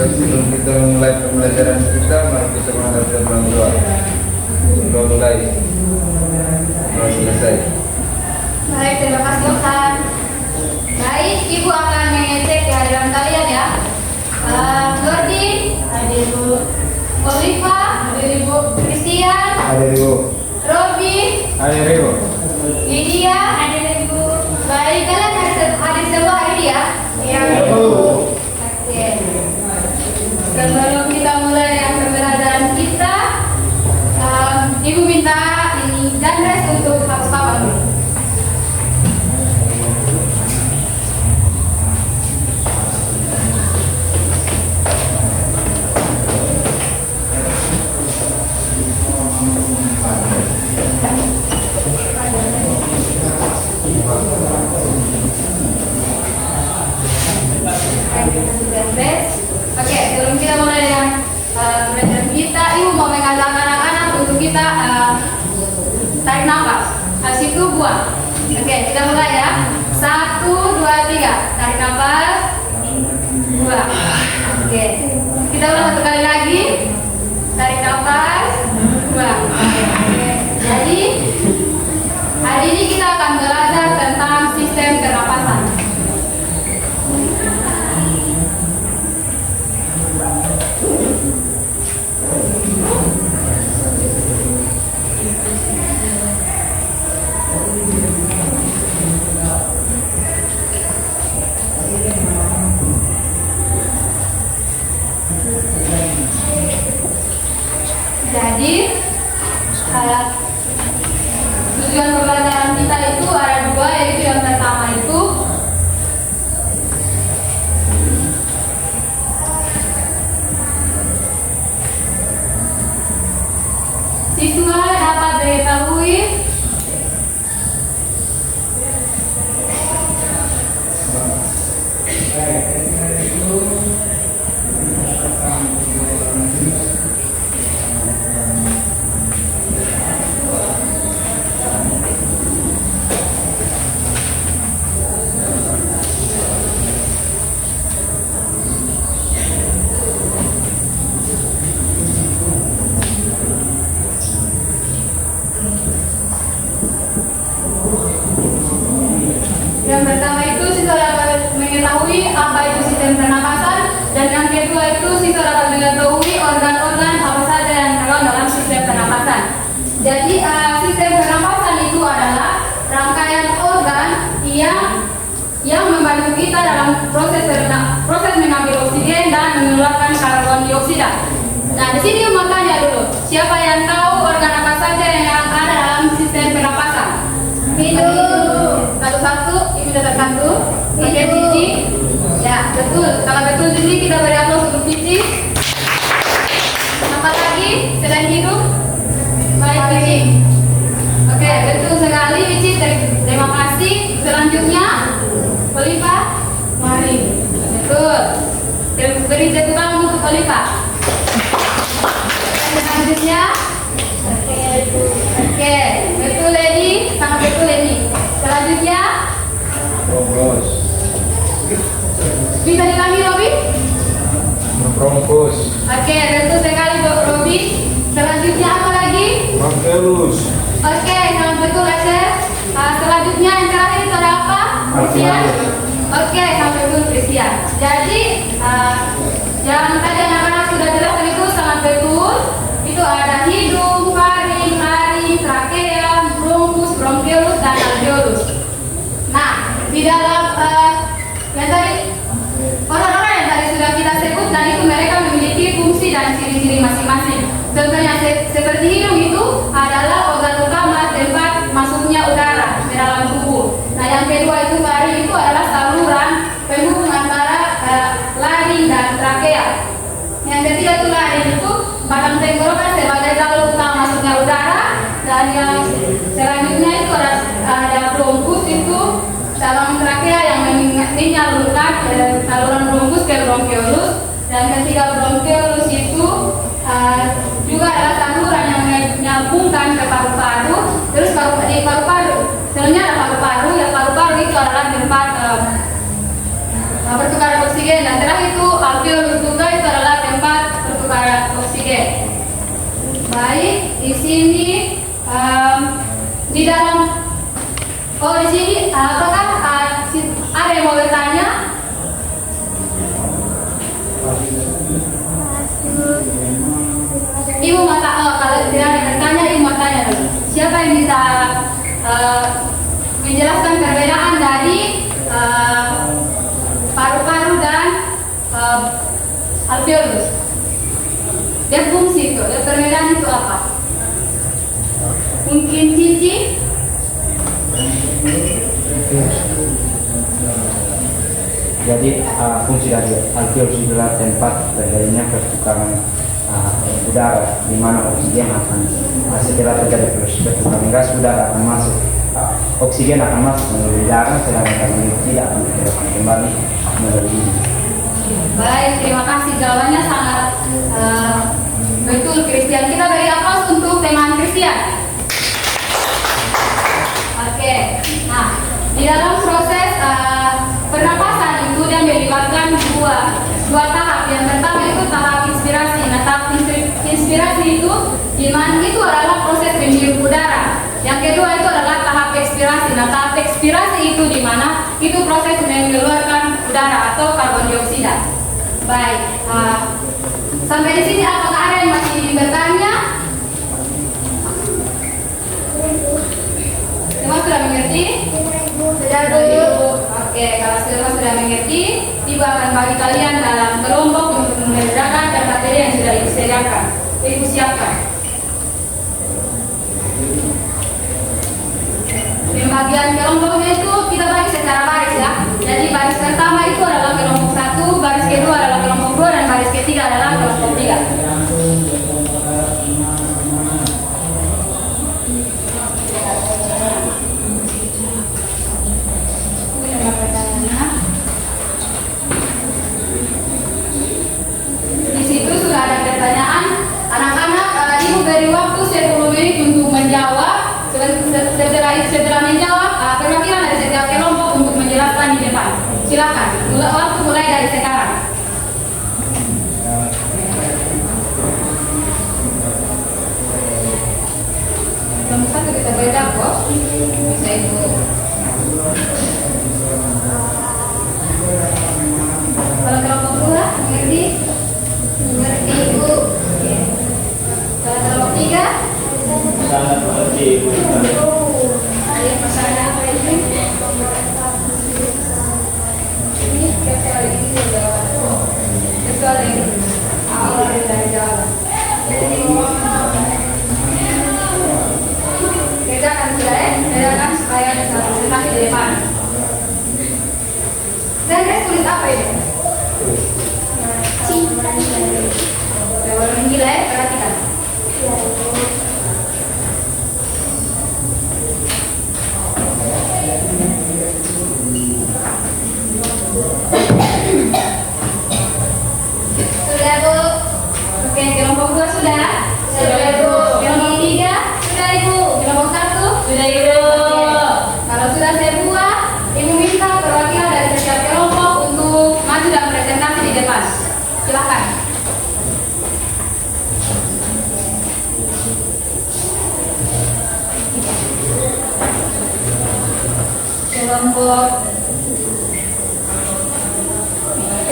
Sebelum kita memulai pembelajaran kita, mari kita mengadakan doa. Doa mulai. Doa selesai. Baik, terima kasih Tuhan. Baik, Ibu akan mengecek kehadiran kalian ya. Nurdin, ada Ibu Oliva, ada Ibu Christian, Ada Ibu. Robi, Ada Ibu. Lydia, ada Ibu. Baik, kalian hadir semua hari ini ya? Iya. Oke. Sebelum kita mulai yang pembelajaran kita, Ibu minta ini dan rest untuk hapus papan dulu. Oke, sebelum kita mulai dengan pembelajaran kita, Ibu mau mengajak anak-anak untuk kita tarik nafas, habis itu buang. Oke, kita mulai ya. 1, 2, 3, tarik nafas, buang. Oke, kita ulang satu kali lagi, tarik nafas, buang. Oke, jadi hari ini kita akan belajar tentang sistem pernapasan. Jadi tujuan pembelajaran kita itu ada dua, yaitu yang pertama itu siswa dapat diketahui yang pertama itu siswa dapat mengetahui apa itu sistem pernapasan, dan yang kedua itu siswa dapat mengetahui organ-organ apa saja yang tergabung dalam sistem pernapasan. Jadi sistem pernapasan itu adalah rangkaian organ yang membantu kita dalam proses mengambil oksigen dan mengeluarkan karbon dioksida. Nah, di sini makanya dulu, siapa yang tahu organ apa saja yang ada dalam sistem pernapasan? Hidung. Satu-satu, Ibu catat satu. Pakai Cici. Ya, betul. Kalau betul Cici, kita beri aplaus untuk Cici. Apa lagi selain hidung? Baik, Cici. Oke, betul sekali Cici. Terima kasih. Selanjutnya, Oliva. Mari. Betul. Beri tepuk tangan untuk Oliva. Selanjutnya, oke, betul Leni, sangat betul Leni. Selanjutnya, Bronkus. bisa diulangi Robi? Bronkus. Oke, betul sekali Robi. Selanjutnya apa lagi? Bronkelus. Oke, sangat betul Esther. Selanjutnya yang terakhir itu ada apa? Christian. Oke, sangat betul Christian. Jadi yang tadi anak-anak sudah jelaskan itu sangat betul. Itu ada hidung, faring, laring, trakea, bronkus, bronkiolus, dan alveolus. Nah, di dalam yang tadi orang-orang yang tadi sudah kita sebut, dan itu mereka memiliki fungsi dan ciri-ciri masing-masing. Contohnya seperti hidung itu adalah organ utama tempat masuknya udara ke dalam tubuh. Nah, yang kedua itu faring, itu adalah saluran penghubung antara laring dan trakea. Yang ketiga itu laring, itu batang tenggorokan sebagai jalur utama masuknya udara. Dan yang selanjutnya itu ada bronkus, itu saluran trakea yang menyalurkan saluran bronkus ke bronkiolus. Dan ketiga bronkiolus itu juga adalah saluran yang menyambungkan ke paru-paru. Terus di paru-paru, selanjutnya ada paru-paru. Ya, paru-paru itu adalah tempat pertukaran oksigen. Dan terakhir itu alveolus juga, itu adalah sini di dalam di sini apakah ada yang mau bertanya? Ibu kalau tidak ada yang bertanya, ibu mau tanya dulu. Siapa yang bisa menjelaskan perbedaan dari paru-paru dan alveolus? Dia fungsi itu, perbedaan itu apa? Mungkin Cici? Jadi fungsi dari alveolus adalah tempat terjadinya pertukaran udara, di mana oksigen akan setelah terjadi pertukaran gas, udara akan masuk, oksigen akan masuk melalui darah, sedangkan karbon dioksida akan dikeluarkan kembali melalui ini. Baik, terima kasih, jawabannya sangat betul, Christian. Kita beri aplaus untuk teman Christian. Oke, nah di dalam proses pernapasan itu dia melibatkan dua tahap. Yang pertama itu tahap inspirasi. Nah, tahap inspirasi itu dimana itu adalah proses penghirup udara. Yang kedua itu adalah tahap ekspirasi. Nah, tahap ekspirasi itu dimana itu proses mengeluarkan udara atau karbon dioksida. Baik, sampai di sini apakah ada yang masih bertanya? Semua sudah mengerti? Sudah dulu. Oke, kalau semua sudah mengerti, Ibu akan bagi kalian dalam kelompok untuk mengerjakan dan materi yang sudah Ibu sediakan. Ibu siapkan. Pembagian kelompoknya itu kita bagi secara baris ya. Jadi baris pertama itu adalah kelompok 1, baris kedua adalah kelompok 2, dan baris ketiga adalah kelompok 3. Di situ sudah ada pertanyaan. Anak-anak, Ibu beri waktu 10 menit untuk menjawab. Setelah menjawab, perwakilan dari setiap kelompok untuk menjelaskan di depan. Silakan. Waktu mulai dari sekarang. Kelompok 1 kita beda kok. Bisa Ibu. Kalau kelompok 2, mengerti? Mengerti Ibu. Kalau kelompok 3? Sangat mengerti. Ada pertanyaan apa ini? Ini kecuali ini jawaban. Kecuali awal dari jawaban. Bedakan sudah ya, bedakan supaya bisa presentasi di depan. Dan tulis apa ini? Cinta. Kalau menggila ya, perhatikan. Sudah Bu. Oke, kelompok 2 sudah. Sudah Bu. Kelompok 3 sudah Ibu. Kelompok 1 sudah Ibu. Kalau sudah semua, Ibu minta perwakilan dari setiap kelompok untuk maju dalam presentasi di depan. Silakan.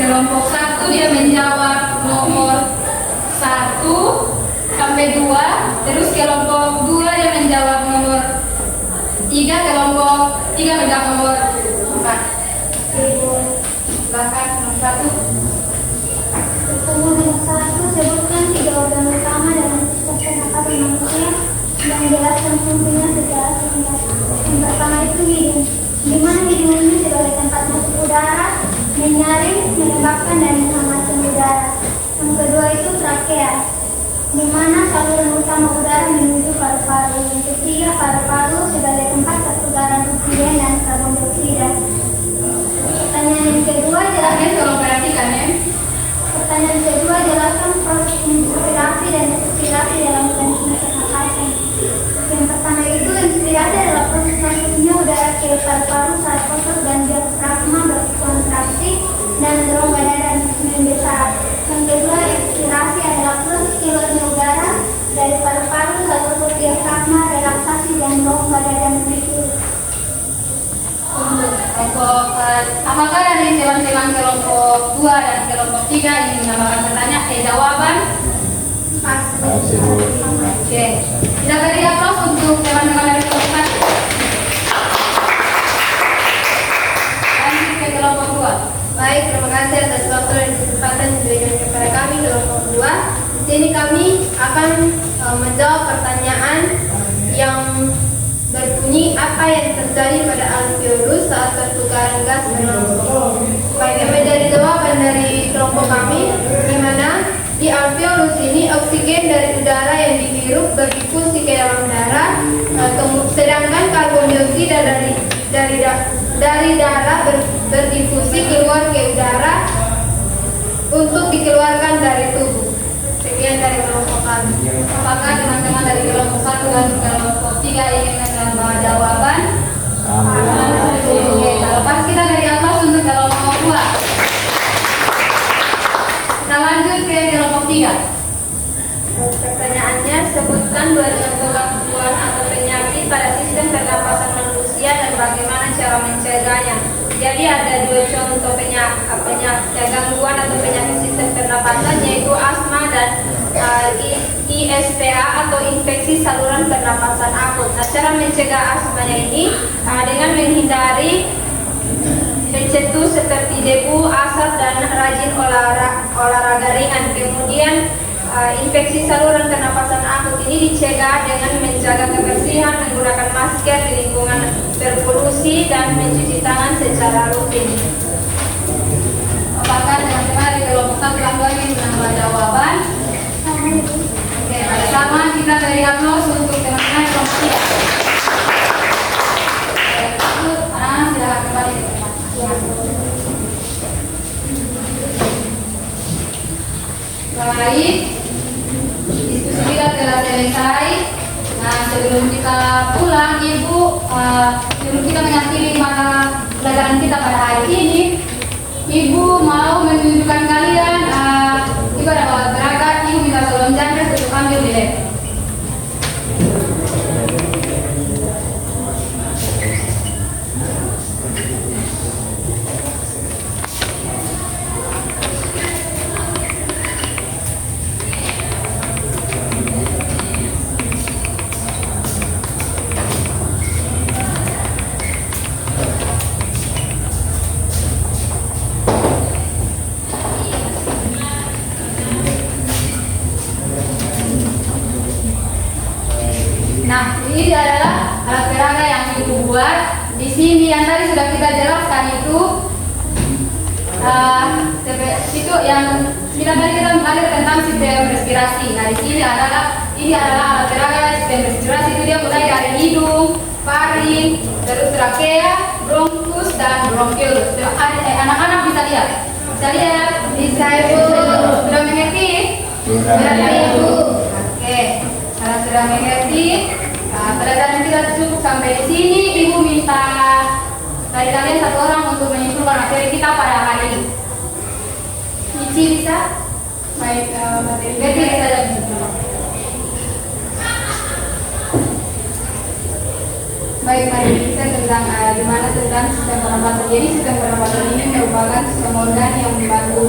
Kelompok 1 dia menjawab nomor 1 sampai 2, terus kelompok 2 dia menjawab nomor 3, kelompok 3 menjawab nomor 4. Silakan nomor 1. Nomor 1, sebutkan 3 organ utama dalam sistem pernapasan manusia yang menjelaskan fungsinya secara singkat. Yang pertama itu hidung, di mana hidung ini sebagai tempat masuk udara, menyaring, melembabkan dan menghangatkan udara. Yang kedua itu trakea, di mana saluran utama udara menuju paru-paru. Yang ketiga paru-paru sebagai tempat pertukaran oksigen dan karbon dioksida. Pertanyaan yang kedua jelaskan. Tolong perhatikan ya. Pertanyaan kedua jelaskan proses inspirasi dan ekspirasi dalam mekanisme pernapasan. Yang pertama itu inspirasi adalah proses masuknya udara ke paru-paru saat otot dan diafragma berkontraksi dan mendorong badan membesar. Yang kedua ekspirasi adalah proses keluarnya udara dari paru-paru seperti karma, relaksasi, dan rongga dada memikir. Apakah dari teman-teman kelompok 2 dan kelompok 3 ingin menambahkan pertanyaan? Jawaban? Oke. Kita beri aplaus untuk teman-teman dari kelompok 1. Lanjut ke kelompok 2. Baik, terima kasih atas waktu dan kesempatan yang diberikan kepada kami kelompok 2. Di sini kami akan menjawab pertanyaan yang berbunyi apa yang terjadi pada alveolus saat pertukaran gas berlangsung. Baik, yang menjadi jawaban dari kelompok kami, di mana di alveolus ini oksigen dari udara yang dihirup berdifusi ke dalam darah, sedangkan karbon dioksida dari darah berdifusi keluar ke udara untuk dikeluarkan dari tubuh. Sekian dari kelompok kami. Apakah teman-teman dari kelompok 1 dan kelompok 3 ingin menambah jawaban? Oke, kalau pas kita beri aplaus untuk kelompok 2. Kita lanjut ke kelompok 3. Pertanyaannya, sebutkan 2 contoh gangguan atau penyakit pada sistem pernapasan manusia dan bagaimana cara mencegahnya. Jadi ada 2 contoh gangguan atau penyakit sistem pernapasan, yaitu asma dan ISPA atau infeksi saluran pernapasan akut. Nah, cara mencegah asmanya ini dengan menghindari pencetus seperti debu, asap, dan rajin olahraga ringan. Kemudian infeksi saluran pernapasan akut ini dicegah dengan menjaga kebersihan, menggunakan masker di lingkungan berpolusi, dan mencuci tangan secara rutin. Apakah teman-teman di kelompok 1 dan 2 ingin menambah jawaban? Oke, sama kita beri aplaus untuk teman-teman kelompok 3. Silakan kembali ke tempat. Baik, diskusi kita telah selesai. Nah, sebelum kita pulang, Ibu, sebelum kita mengakhiri mata pelajaran kita pada hari ini, Ibu mau menunjukkan kalian, Ibu ada bawa berangkat, Ibu minta tolong Chandra untuk ambil di lab. Nah, ini adalah alat peraga yang Ibu buat. Di sini yang tadi sudah kita jelaskan itu yang kita belajar tentang sistem respirasi. Nah, di sini ini adalah alat peraga sistem respirasi. Itu dia mulai dari hidung, faring, terus trakea, bronkus, dan bronkiolus. Anak-anak bisa lihat. Bisa Ibu. Sudah mengerti? Sudah Ibu. Oke. Karena sudah mengerti, pelajaran kita cukup sampai di sini. Ibu minta dari kalian 1 orang untuk menyimpulkan materi kita pada hari ini. Michi bisa? Baik, materi Betty bisa jadi. Baik, mari kita tentang gimana tentang sistem pernapasan. Jadi sistem pernapasan ini merupakan sistem organ yang membantu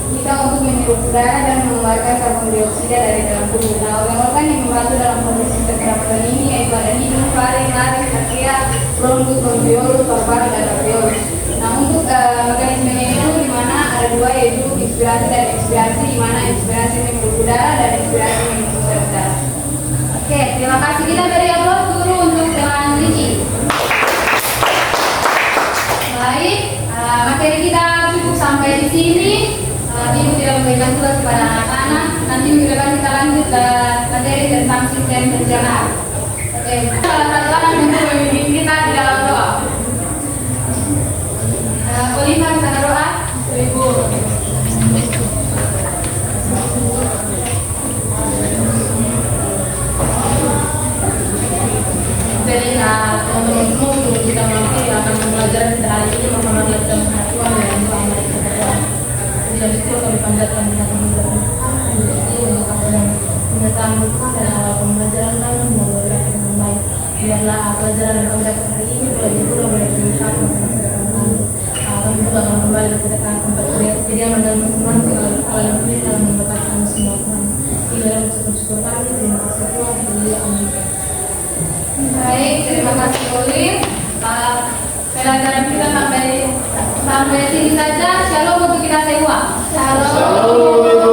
kita untuk menghirup udara dan mengeluarkan karbon dioksida dari dalam tubuh. Nah, organ-organ yang membantu dalam proses sistem pernapasan ini yaitu ada hidung, faring, laring, trakea, bronkus, bronkiolus, paru-paru, dan alveolus. Nah, untuk mekanismenya itu di mana ada 2, yaitu inspirasi dan ekspirasi, di mana inspirasi menghirup udara dan ekspirasi menghirup udara. Oke, terima kasih. Kita beri aplaus dulu untuk teman Riki. Baik, materi kita cukup sampai di sini. Ibu tidak memberikan tugas kepada anak-anak. Nanti minggu depan kita lanjut ke materi tentang sistem pencernaan. Oke, salah satu anak untuk memimpin kita di dalam doa. Oliver, bisa doa? Ibu. Jadi, teman-teman semua untuk kita nanti akan belajar pada hari ini memahami tentang kesatuan dan kesatuan. Dan itu kami panjatkan di hati kita untuk penyertaan Tuhan dan awal pembelajaran kami melalui berkat yang baik. Biarlah pelajaran yang kami dapat hari ini boleh juga boleh bermanfaat untuk masyarakat kami. Kami juga akan kembali kepada tempat kediaman dan Tuhan segala yang kami dalam memberkati kami semua Tuhan. Hingga dalam syukur kami, terima kasih Tuhan. Amin. Baik, terima kasih Ulin. Pelajaran kita sampai sini saja. Shalom untuk kita semua. Shalom Ibu.